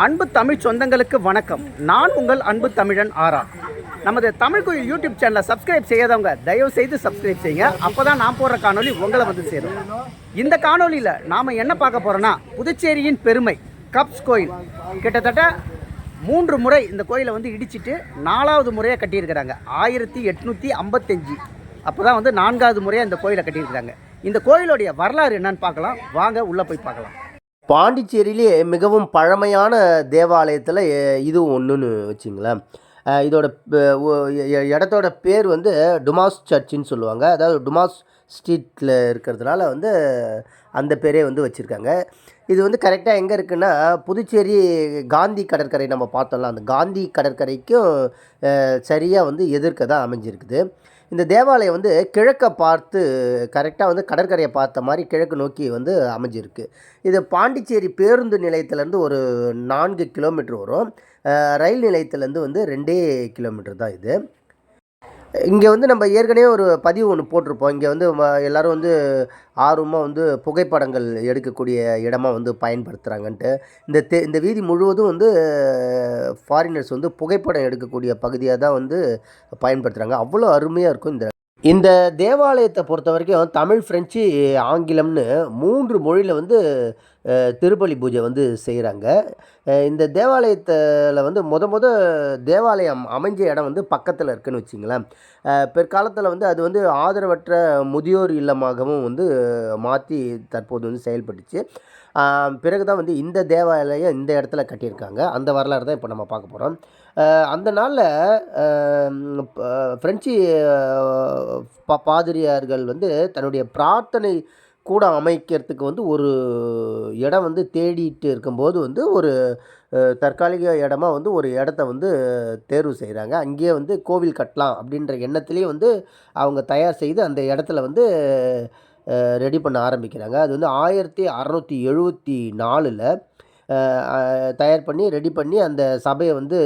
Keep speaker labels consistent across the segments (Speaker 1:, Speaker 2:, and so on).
Speaker 1: அன்பு தமிழ் சொந்தங்களுக்கு வணக்கம். நான் உங்கள் அன்பு தமிழன் ஆரா. நமது தமிழ் கோயில் யூடியூப் சேனலை சப்ஸ்கிரைப் செய்யாதவங்க தயவு செய்து சப்ஸ்கிரைப் செய்யுங்க. அப்போ தான் நான் போடுற காணொலி உங்களை வந்து சேரும். இந்த காணொலியில் நாம் என்ன பார்க்க போகிறோன்னா, புதுச்சேரியின் பெருமை கப்ஸ் கோயில். கிட்டத்தட்ட 3 முறை இந்த கோயிலை வந்து இடிச்சிட்டு 4வது முறையாக கட்டியிருக்கிறாங்க. 1855 அப்போ தான் வந்து 4வது முறையாக இந்த கோயிலை கட்டியிருக்கிறாங்க. இந்த கோயிலுடைய வரலாறு என்னன்னு பார்க்கலாம் வாங்க, உள்ளே போய் பார்க்கலாம்.
Speaker 2: பாண்டிச்சேரியிலே மிகவும் பழமையான தேவாலயத்தில் இதுவும் ஒன்றுன்னு வச்சுங்களேன். இதோட இடத்தோட பேர் வந்து டுமாஸ் சர்ச்சின்னு சொல்லுவாங்க. அதாவது டுமாஸ் ஸ்ட்ரீட்டில் இருக்கிறதுனால வந்து அந்த பேரே வந்து வச்சுருக்காங்க. இது வந்து கரெக்டாக எங்கே இருக்குன்னா, புதுச்சேரி காந்தி கடற்கரை நம்ம பார்த்தோம்ல, அந்த காந்தி கடற்கரைக்கும் சரியாக வந்து எதிர்க்க தான் அமைஞ்சிருக்குது. இந்த தேவாலயம் வந்து கிழக்க பார்த்து கரெக்டாக வந்து கடற்கரையை பார்த்த மாதிரி கிழக்கு நோக்கி வந்து அமைஞ்சிருக்கு. இது பாண்டிச்சேரி பேருந்து நிலையத்திலேருந்து ஒரு 4 கிலோமீட்டர் வரும். ரயில் நிலையத்திலேருந்து வந்து 2 கிலோமீட்டர் தான் இது. இங்கே வந்து நம்ம ஏற்கனவே ஒரு பதிவு ஒன்று போட்டிருப்போம். இங்கே வந்து எல்லோரும் வந்து ஆர்வமாக வந்து புகைப்படங்கள் எடுக்கக்கூடிய இடமா வந்து பயன்படுத்துகிறாங்கன்ட்டு. இந்த வீதி முழுவதும் வந்து ஃபாரினர்ஸ் வந்து புகைப்படம் எடுக்கக்கூடிய பகுதியாக தான் வந்து பயன்படுத்துகிறாங்க. அவ்வளோ அருமையாக இருக்கும். இந்த தேவாலயத்தை பொறுத்த வரைக்கும் தமிழ், ஃப்ரெஞ்சு, ஆங்கிலம்னு 3 மொழியில் வந்து திருப்பலி பூஜை வந்து செய்கிறாங்க. இந்த தேவாலயத்தில் வந்து தேவாலயம் அமைஞ்ச இடம் வந்து பக்கத்தில் இருக்குதுன்னு வச்சிங்களேன். பிற்காலத்தில் வந்து அது வந்து ஆதரவற்ற முதியோர் இல்லமாகவும் வந்து மாற்றி தற்போது வந்து செயல்பட்டுச்சு. பிறகு தான் வந்து இந்த தேவாலயம் இந்த இடத்துல கட்டியிருக்காங்க. அந்த வரலாறு தான் இப்போ நம்ம பார்க்க போகிறோம். அந்த நாளில் ஃப்ரெஞ்சு பாதிரியார்கள் வந்து தன்னுடைய பிரார்த்தனை கூட அமைக்கிறதுக்கு வந்து ஒரு இடம் வந்து தேடிட்டு இருக்கும்போது வந்து ஒரு தற்காலிக இடமா வந்து ஒரு இடத்த வந்து தேர்வு செய்கிறாங்க. அங்கேயே வந்து கோவில் கட்டலாம் அப்படின்ற எண்ணத்துலேயே வந்து அவங்க தயார் செய்து அந்த இடத்துல வந்து ரெடி பண்ண ஆரம்பிக்கிறாங்க. அது வந்து 1674 தயார் பண்ணி ரெடி பண்ணி அந்த சபையை வந்து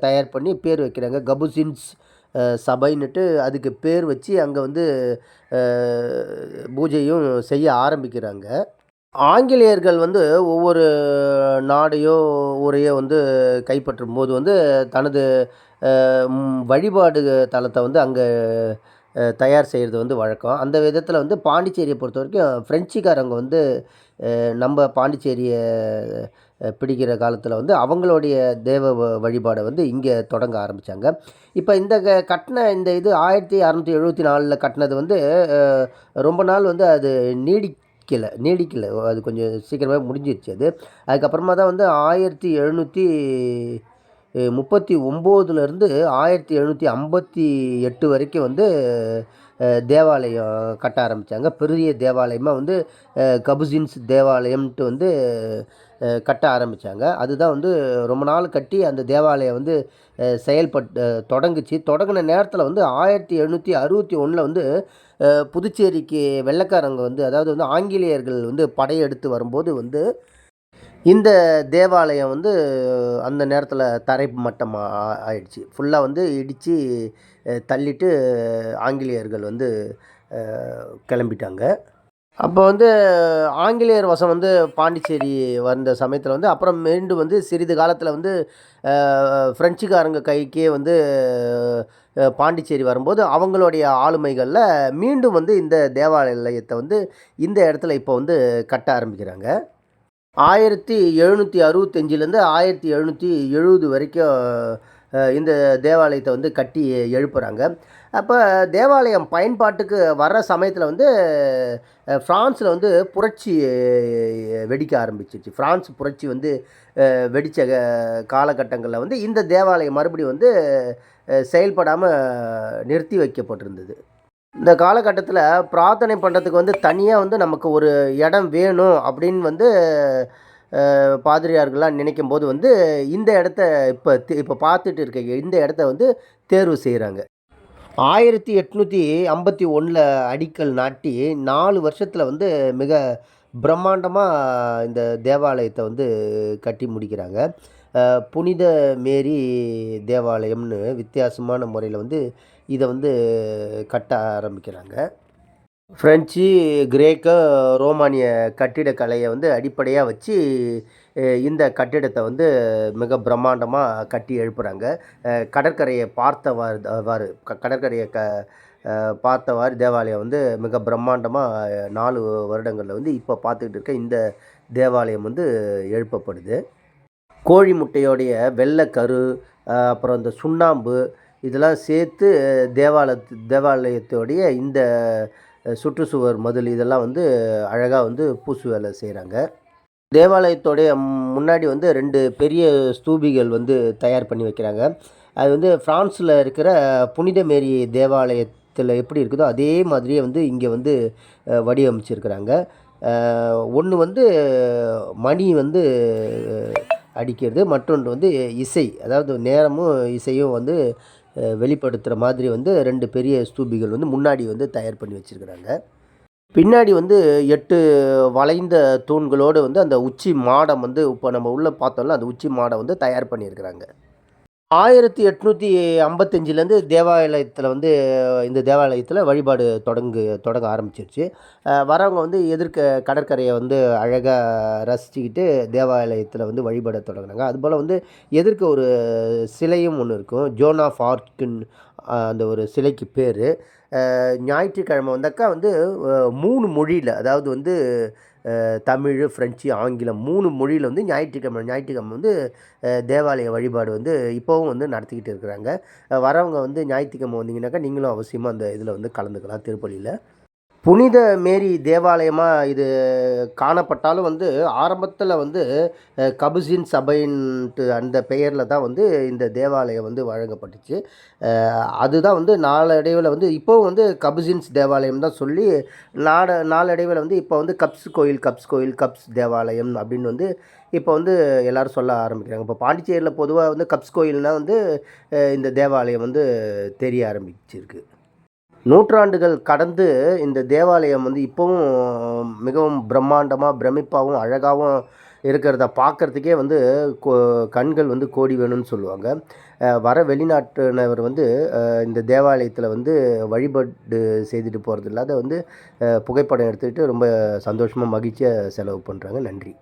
Speaker 2: தயார் பண்ணி பேர் வைக்கிறாங்க. கபுசின்ஸ் சபைன்னுட்டு அதுக்கு பேர் வச்சு அங்கே வந்து பூஜையும் செய்ய ஆரம்பிக்கிறாங்க. ஆங்கிலேயர்கள் வந்து ஒவ்வொரு நாடையோ ஊரையோ வந்து கைப்பற்றும் போது வந்து தனது வழிபாடு தலத்தை வந்து அங்கே தயார் செய்கிறது வந்து வழக்கம். அந்த விதத்தில் வந்து பாண்டிச்சேரியை பொறுத்த வரைக்கும் ஃப்ரெஞ்சுக்காரங்க வந்து நம்ம பாண்டிச்சேரியை பிடிக்கிற காலத்தில் வந்து அவங்களுடைய தேவ வழிபாடை வந்து இங்கே தொடங்க ஆரம்பித்தாங்க. இப்போ இந்த கட்டின இந்த இது 1674 கட்டினது வந்து ரொம்ப நாள் வந்து அது நீடிக்கலை. அது கொஞ்சம் சீக்கிரமாக முடிஞ்சிருச்சு. அதுக்கப்புறமா தான் வந்து 1739 1758 வரைக்கும் வந்து தேவாலயம் கட்ட ஆரம்பித்தாங்க. பெரிய தேவாலயமாக வந்து கபுசின்ஸ் தேவாலயம்ன்ட்டு வந்து கட்ட ஆரம்பித்தாங்க. அதுதான் வந்து ரொம்ப நாள் கட்டி அந்த தேவாலயம் வந்து தொடங்குச்சு. தொடங்கின நேரத்தில் வந்து 1761 வந்து புதுச்சேரிக்கு வெள்ளைக்காரங்க வந்து, அதாவது வந்து ஆங்கிலேயர்கள் வந்து படையெடுத்து வரும்போது வந்து இந்த தேவாலயம் வந்து அந்த நேரத்தில் தரை மட்டம் ஆயிடுச்சு. ஃபுல்லாக வந்து இடித்து தள்ளிட்டு ஆங்கிலேயர்கள் வந்து கிளம்பிட்டாங்க. அப்போ வந்து ஆங்கிலேயர் வசம் வந்து பாண்டிச்சேரி வந்த சமயத்தில் வந்து அப்புறம் மீண்டும் வந்து சிறிது காலத்தில் வந்து ஃப்ரெஞ்சுக்காரங்க கைக்கே வந்து பாண்டிச்சேரி வரும்போது அவங்களுடைய ஆளுமைகளில் மீண்டும் வந்து இந்த தேவாலயத்தை வந்து இந்த இடத்துல இப்போ வந்து கட்ட ஆரம்பிக்கிறாங்க. 1765 1770 வரைக்கும் இந்த தேவாலயத்தை வந்து கட்டி எழுப்புகிறாங்க. அப்போ தேவாலயம் பயன்பாட்டுக்கு வர்ற சமயத்தில் வந்து ஃப்ரான்ஸில் வந்து புரட்சி வெடிக்க ஆரம்பிச்சிச்சு. ஃப்ரான்ஸ் புரட்சி வந்து வெடித்த காலகட்டங்களில் வந்து இந்த தேவாலயம் மறுபடியும் வந்து செயல்படாமல் நிறுத்தி வைக்கப்பட்டிருந்தது. இந்த காலகட்டத்தில் பிரார்த்தனை பண்ணுறதுக்கு வந்து தனியாக வந்து நமக்கு ஒரு இடம் வேணும் அப்படின்னு வந்து பாதிரியார்கள்லாம் நினைக்கும் போது வந்து இந்த இடத்த இப்போ பார்த்துட்டு இருக்க இந்த இடத்த வந்து தேர்வு செய்கிறாங்க. 1851 அடிக்கல் நாட்டி 4 வருஷத்தில் வந்து மிக பிரம்மாண்டமாக இந்த தேவாலயத்தை வந்து கட்டி முடிக்கிறாங்க. புனித மேரி தேவாலயம்னு வித்தியாசமான முறையில் வந்து இதை வந்து கட்ட ஆரம்பிக்கிறாங்க. ஃப்ரெஞ்சு, கிரேக்க, ரோமானிய கட்டிடக்கலையை வந்து அடிப்படையாக வச்சு இந்த கட்டிடத்தை வந்து மிக பிரம்மாண்டமாக கட்டி எழுப்புகிறாங்க. கடற்கரையை கடற்கரையை பார்த்தவாறு தேவாலயம் வந்து மிக பிரம்மாண்டமாக 4 வருடங்களில் வந்து இப்போ பார்த்துக்கிட்டு இருக்க இந்த தேவாலயம் வந்து எழுப்பப்படுது. கோழி முட்டையோடைய வெள்ளைக்கரு, அப்புறம் இந்த சுண்ணாம்பு இதெல்லாம் சேர்த்து தேவாலயத்தோடைய இந்த சுற்றுச்சுவர் மதில் இதெல்லாம் வந்து அழகாக வந்து பூசு வேலை செய்கிறாங்க. தேவாலயத்தோடைய முன்னாடி வந்து 2 பெரிய ஸ்தூபிகள் வந்து தயார் பண்ணி வைக்கிறாங்க. அது வந்து ஃப்ரான்ஸில் இருக்கிற புனித மேரி தேவாலயத்தில் எப்படி இருக்குதோ அதே மாதிரியே வந்து இங்கே வந்து வடிவமைச்சிருக்கிறாங்க. ஒன்று வந்து மணி வந்து அடிக்கிறது, மற்றொன்று வந்து இசை, அதாவது நேரமும் இசையும் வந்து வெளிப்படுத்துகிற மாதிரி வந்து 2 பெரிய ஸ்தூபிகள் வந்து முன்னாடி வந்து தயார் பண்ணி வச்சுருக்கிறாங்க. பின்னாடி வந்து 8 வளைந்த தூண்களோடு வந்து அந்த உச்சி மாடம் வந்து இப்போ நம்ம உள்ளே பார்த்தோம்ல அந்த உச்சி மாடம் வந்து தயார் பண்ணியிருக்கிறாங்க. 1855லேருந்து இந்த தேவாலயத்தில் வழிபாடு தொடங்க ஆரம்பிச்சிருச்சு. வரவங்க வந்து எதிர்க்க கடற்கரையை வந்து அழகாக ரசிச்சுக்கிட்டு தேவாலயத்தில் வந்து வழிபட தொடங்கினாங்க. அதுபோல் வந்து எதிர்க்க ஒரு சிலையும் ஒன்று இருக்கும். ஜோன் ஆஃப் ஆர்க்கின் அந்த ஒரு சிலைக்கு பேர். ஞாயிற்றுக்கிழமை வந்தாக்கா வந்து 3 மொழியில், அதாவது வந்து தமிழ், ஃப்ரெஞ்சு, ஆங்கிலம் 3 மொழியில் வந்து ஞாயிற்றுக்கிழமை வந்து தேவாலய வழிபாடு வந்து இப்போவும் வந்து நடத்திக்கிட்டு இருக்கிறாங்க. வரவங்க வந்து ஞாயிற்றுக்கிழமை வந்தீங்கன்னாக்கா நீங்களும் அவசியமாக அந்த இதில் வந்து கலந்துக்கலாம். திருப்பள்ளியில் புனித மேரி தேவாலயமாக இது காணப்பட்டாலும் வந்து ஆரம்பத்தில் வந்து கபுசின் சபைன்ட்டு அந்த பெயரில் தான் வந்து இந்த தேவாலயம் வந்து வழங்கப்பட்டுச்சு. அதுதான் வந்து நாளடைவில் வந்து இப்போவும் வந்து கபுசின்ஸ் தேவாலயம் தான் சொல்லி நாளடைவில் வந்து இப்போ வந்து கப்ஸ் தேவாலயம் அப்படின்னு வந்து இப்போ வந்து எல்லோரும் சொல்ல ஆரம்பிக்கிறாங்க. இப்போ பாண்டிச்சேரியில் பொதுவாக வந்து கப்ஸ் கோயில்னால் வந்து இந்த தேவாலயம் வந்து தெரிய ஆரம்பிச்சிருக்கு. நூற்றாண்டுகள் கடந்து இந்த தேவாலயம் வந்து இப்போவும் மிகவும் பிரமிப்பாகவும் அழகாகவும் இருக்கிறத பார்க்குறதுக்கே வந்து கண்கள் வந்து கோடி வேணும்னு சொல்லுவாங்க. வர வெளிநாட்டினர் வந்து இந்த தேவாலயத்தில் வந்து வழிபாடு செய்துட்டு போகிறது இல்லாத வந்து புகைப்படம் எடுத்துக்கிட்டு ரொம்ப சந்தோஷமாக மகிழ்ச்சியாக செலவு பண்ணுறாங்க. நன்றி.